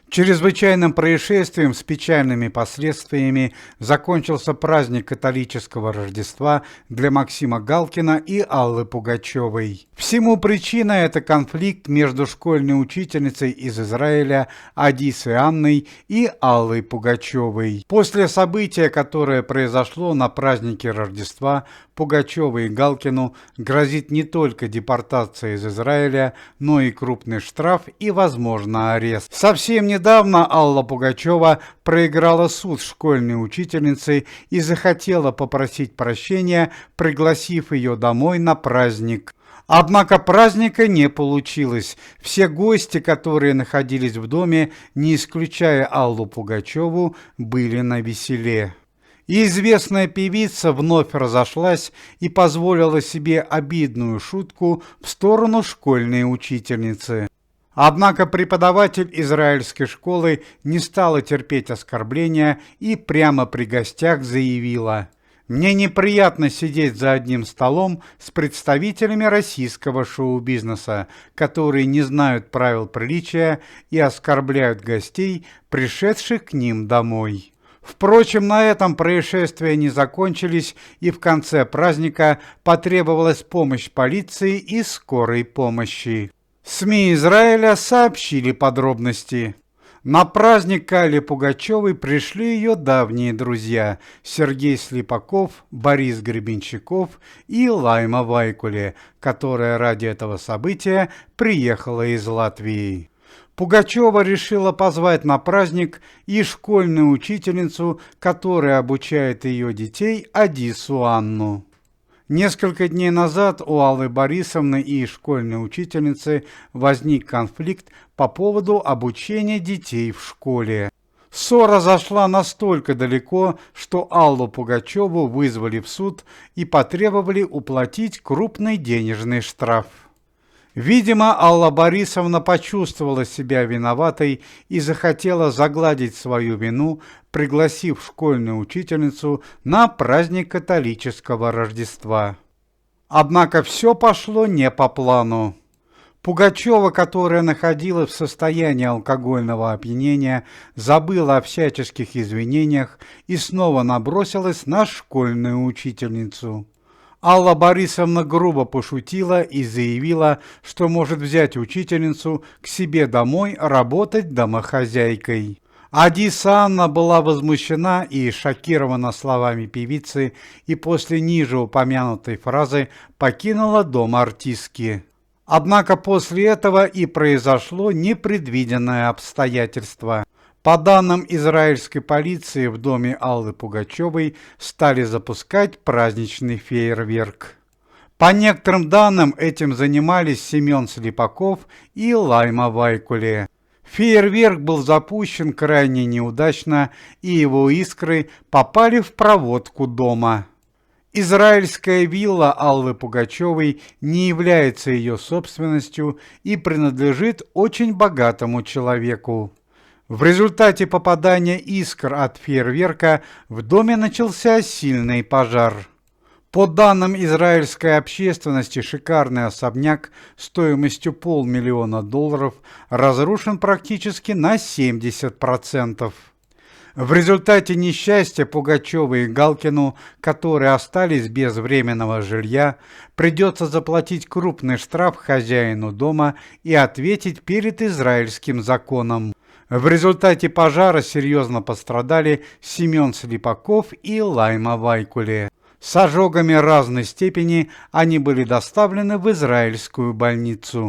Чрезвычайным происшествием с печальными последствиями закончился праздник католического Рождества для Максима Галкина и Аллы Пугачевой. Всему причина – это конфликт между школьной учительницей из Израиля Адисой Анной и Аллой Пугачевой. После события, которое произошло на празднике Рождества, Пугачевой и Галкину грозит не только депортация из Израиля, но и крупный штраф и, возможно, арест. Совсем недавно Алла Пугачева проиграла суд школьной учительницы и захотела попросить прощения, пригласив ее домой на праздник. Однако праздника не получилось. Все гости, которые находились в доме, не исключая Аллу Пугачеву, были навеселе. И известная певица вновь разошлась и позволила себе обидную шутку в сторону школьной учительницы. Однако преподаватель израильской школы не стала терпеть оскорбления и прямо при гостях заявила: «Мне неприятно сидеть за одним столом с представителями российского шоу-бизнеса, которые не знают правил приличия и оскорбляют гостей, пришедших к ним домой». Впрочем, на этом происшествия не закончились, и в конце праздника потребовалась помощь полиции и скорой помощи. СМИ Израиля сообщили подробности. На праздник к Алле Пугачевой пришли ее давние друзья Сергей Слепаков, Борис Гребенщиков и Лайма Вайкуле, которая ради этого события приехала из Латвии. Пугачева решила позвать на праздник и школьную учительницу, которая обучает ее детей, Адису Анну. Несколько дней назад у Аллы Борисовны и школьной учительницы возник конфликт по поводу обучения детей в школе. Ссора зашла настолько далеко, что Аллу Пугачеву вызвали в суд и потребовали уплатить крупный денежный штраф. Видимо, Алла Борисовна почувствовала себя виноватой и захотела загладить свою вину, пригласив школьную учительницу на праздник католического Рождества. Однако все пошло не по плану. Пугачева, которая находилась в состоянии алкогольного опьянения, забыла о всяческих извинениях и снова набросилась на школьную учительницу. Алла Борисовна грубо пошутила и заявила, что может взять учительницу к себе домой работать домохозяйкой. Адиса Анна была возмущена и шокирована словами певицы и после ниже упомянутой фразы покинула дом артистки. Однако после этого и произошло непредвиденное обстоятельство. По данным израильской полиции, в доме Аллы Пугачевой стали запускать праздничный фейерверк. По некоторым данным, этим занимались Семен Слепаков и Лайма Вайкуле. Фейерверк был запущен крайне неудачно, и его искры попали в проводку дома. Израильская вилла Аллы Пугачевой не является ее собственностью и принадлежит очень богатому человеку. В результате попадания искр от фейерверка в доме начался сильный пожар. По данным израильской общественности, шикарный особняк стоимостью $500 000 разрушен практически на 70%. В результате несчастья Пугачеву и Галкину, которые остались без временного жилья, придется заплатить крупный штраф хозяину дома и ответить перед израильским законом. В результате пожара серьезно пострадали Семен Слепаков и Лайма Вайкуле. С ожогами разной степени они были доставлены в израильскую больницу.